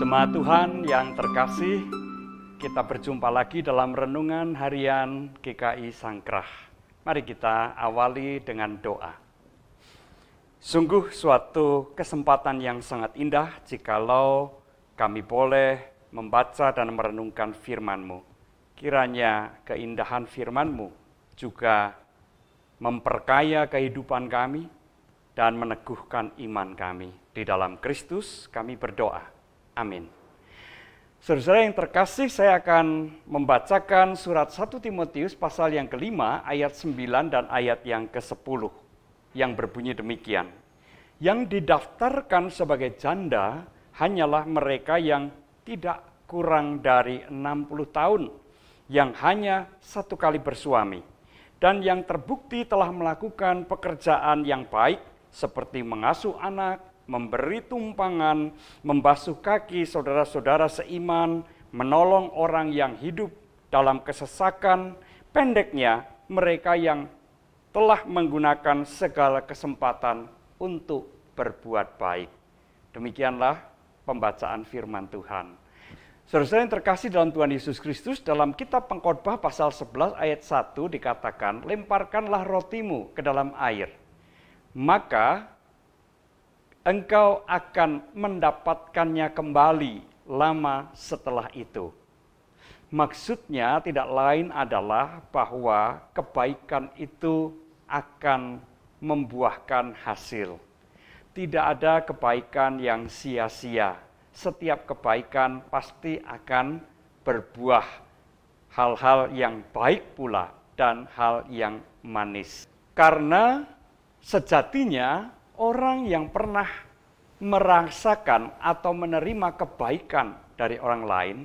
Jemaat Tuhan yang terkasih, kita berjumpa lagi dalam renungan harian GKI Sangkrah. Mari kita awali dengan doa. Sungguh suatu kesempatan yang sangat indah jikalau kami boleh membaca dan merenungkan firman-Mu. Kiranya keindahan firman-Mu juga memperkaya kehidupan kami dan meneguhkan iman kami. Di dalam Kristus kami berdoa. Amin. Saudara yang terkasih, saya akan membacakan surat 1 Timotius pasal yang kelima, ayat 9 dan ayat yang ke-10, yang berbunyi demikian. Yang didaftarkan sebagai janda hanyalah mereka yang tidak kurang dari 60 tahun, yang hanya satu kali bersuami, dan yang terbukti telah melakukan pekerjaan yang baik, seperti mengasuh anak, memberi tumpangan, membasuh kaki saudara-saudara seiman, menolong orang yang hidup dalam kesesakan, pendeknya mereka yang telah menggunakan segala kesempatan untuk berbuat baik. Demikianlah pembacaan firman Tuhan. Saudara yang terkasih dalam Tuhan Yesus Kristus, dalam kitab Pengkhotbah pasal 11 ayat 1 dikatakan, lemparkanlah rotimu ke dalam air, maka engkau akan mendapatkannya kembali lama setelah itu. Maksudnya tidak lain adalah bahwa kebaikan itu akan membuahkan hasil. Tidak ada kebaikan yang sia-sia. Setiap kebaikan pasti akan berbuah hal-hal yang baik pula dan hal yang manis. Karena sejatinya orang yang pernah merasakan atau menerima kebaikan dari orang lain,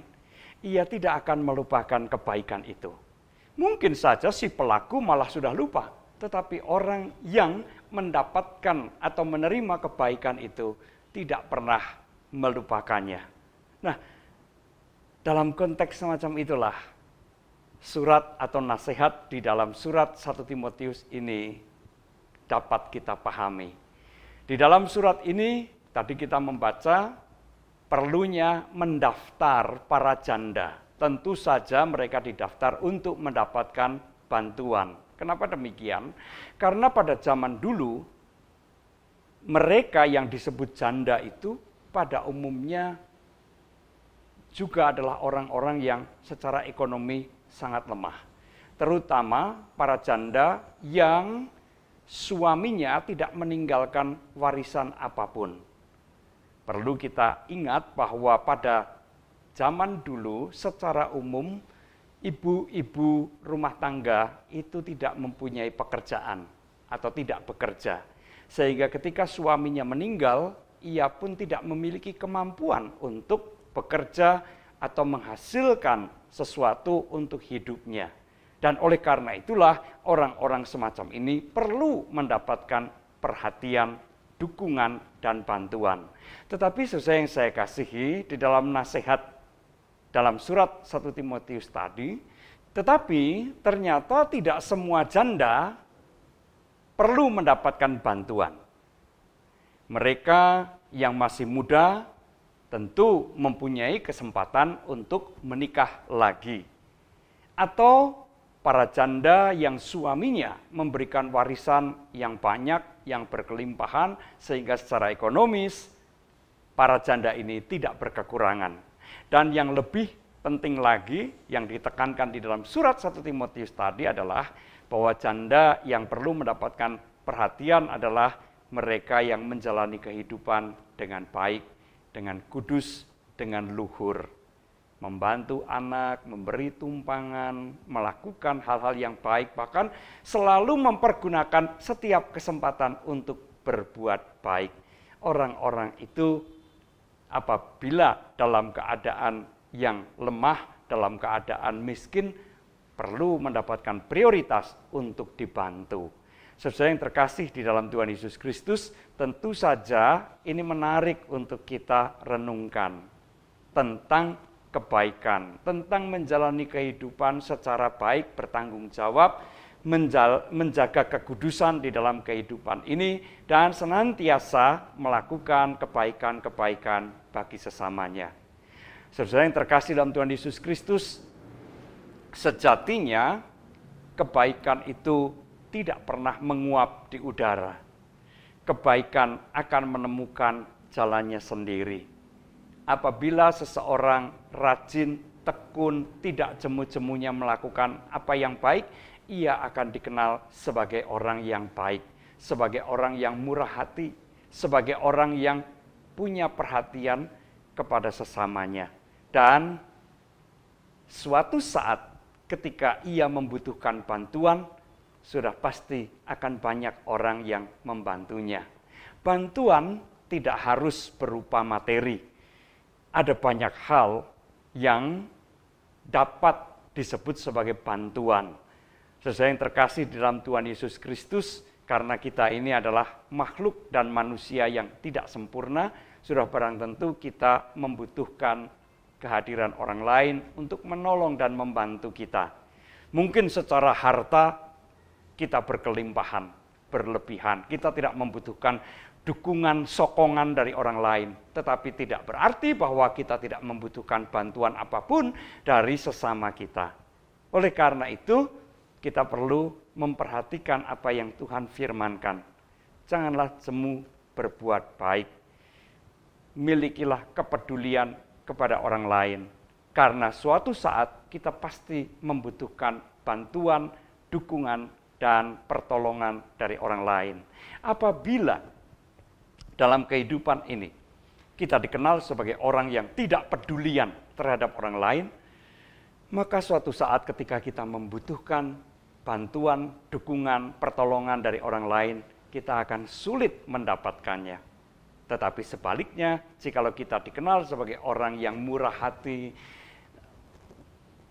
ia tidak akan melupakan kebaikan itu. Mungkin saja si pelaku malah sudah lupa, tetapi orang yang mendapatkan atau menerima kebaikan itu tidak pernah melupakannya. Nah, dalam konteks semacam itulah surat atau nasihat di dalam surat 1 Timotius ini dapat kita pahami. Di dalam surat ini, tadi kita membaca perlunya mendaftar para janda. Tentu saja mereka didaftar untuk mendapatkan bantuan. Kenapa demikian? Karena pada zaman dulu, mereka yang disebut janda itu pada umumnya juga adalah orang-orang yang secara ekonomi sangat lemah. Terutama para janda yang suaminya tidak meninggalkan warisan apapun. Perlu kita ingat bahwa pada zaman dulu secara umum ibu-ibu rumah tangga itu tidak mempunyai pekerjaan atau tidak bekerja. Sehingga ketika suaminya meninggal, ia pun tidak memiliki kemampuan untuk bekerja atau menghasilkan sesuatu untuk hidupnya. Dan oleh karena itulah orang-orang semacam ini perlu mendapatkan perhatian, dukungan, dan bantuan. Tetapi sesuai yang saya kasihi di dalam nasihat dalam surat 1 Timotius tadi, tetapi ternyata tidak semua janda perlu mendapatkan bantuan. Mereka yang masih muda tentu mempunyai kesempatan untuk menikah lagi. Atau para janda yang suaminya memberikan warisan yang banyak, yang berkelimpahan, sehingga secara ekonomis para janda ini tidak berkekurangan. Dan yang lebih penting lagi, yang ditekankan di dalam surat 1 Timotius tadi adalah bahwa janda yang perlu mendapatkan perhatian adalah mereka yang menjalani kehidupan dengan baik, dengan kudus, dengan luhur. Membantu anak, memberi tumpangan, melakukan hal-hal yang baik, bahkan selalu mempergunakan setiap kesempatan untuk berbuat baik. Orang-orang itu apabila dalam keadaan yang lemah, dalam keadaan miskin, perlu mendapatkan prioritas untuk dibantu. Saudara yang terkasih di dalam Tuhan Yesus Kristus, tentu saja ini menarik untuk kita renungkan tentang kebaikan, tentang menjalani kehidupan secara baik, bertanggung jawab, menjaga kekudusan di dalam kehidupan ini, dan senantiasa melakukan kebaikan-kebaikan bagi sesamanya. Saudara yang terkasih dalam Tuhan Yesus Kristus, sejatinya kebaikan itu tidak pernah menguap di udara. Kebaikan akan menemukan jalannya sendiri. Apabila seseorang rajin, tekun, tidak jemu-jemunya melakukan apa yang baik, ia akan dikenal sebagai orang yang baik, sebagai orang yang murah hati, sebagai orang yang punya perhatian kepada sesamanya. Dan suatu saat ketika ia membutuhkan bantuan, sudah pasti akan banyak orang yang membantunya. Bantuan tidak harus berupa materi. Ada banyak hal yang dapat disebut sebagai bantuan. Saudara yang terkasih di dalam Tuhan Yesus Kristus, karena kita ini adalah makhluk dan manusia yang tidak sempurna, sudah barang tentu kita membutuhkan kehadiran orang lain untuk menolong dan membantu kita. Mungkin secara harta kita berkelimpahan, berlebihan. Kita tidak membutuhkan dukungan, sokongan dari orang lain. Tetapi tidak berarti bahwa kita tidak membutuhkan bantuan apapun dari sesama kita. Oleh karena itu, kita perlu memperhatikan apa yang Tuhan firmankan. Janganlah jemu berbuat baik. Milikilah kepedulian kepada orang lain. Karena suatu saat kita pasti membutuhkan bantuan, dukungan, dan pertolongan dari orang lain. Apabila dalam kehidupan ini kita dikenal sebagai orang yang tidak pedulian terhadap orang lain, maka suatu saat ketika kita membutuhkan bantuan, dukungan, pertolongan dari orang lain, kita akan sulit mendapatkannya. Tetapi sebaliknya, jikalau kita dikenal sebagai orang yang murah hati,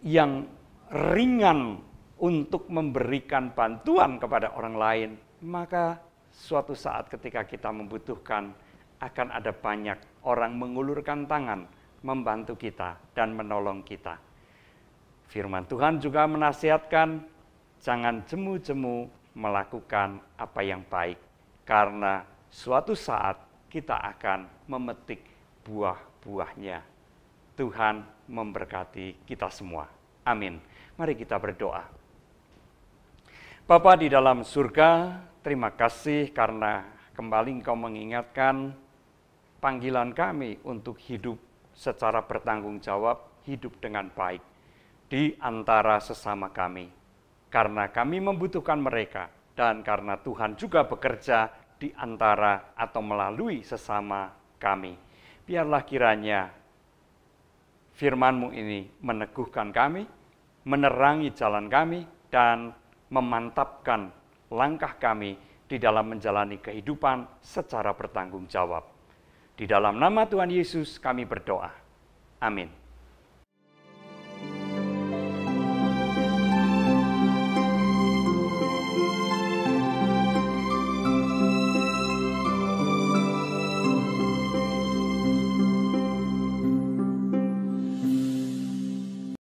yang ringan untuk memberikan bantuan kepada orang lain, maka suatu saat ketika kita membutuhkan, akan ada banyak orang mengulurkan tangan, membantu kita dan menolong kita. Firman Tuhan juga menasihatkan, jangan jemu-jemu melakukan apa yang baik, karena suatu saat kita akan memetik buah-buahnya. Tuhan memberkati kita semua. Amin. Mari kita berdoa. Bapa di dalam surga, terima kasih karena kembali Engkau mengingatkan panggilan kami untuk hidup secara bertanggung jawab, hidup dengan baik di antara sesama kami. Karena kami membutuhkan mereka dan karena Tuhan juga bekerja di antara atau melalui sesama kami. Biarlah kiranya firman-Mu ini meneguhkan kami, menerangi jalan kami, dan memantapkan langkah kami di dalam menjalani kehidupan secara bertanggung jawab. Di dalam nama Tuhan Yesus kami berdoa. Amin.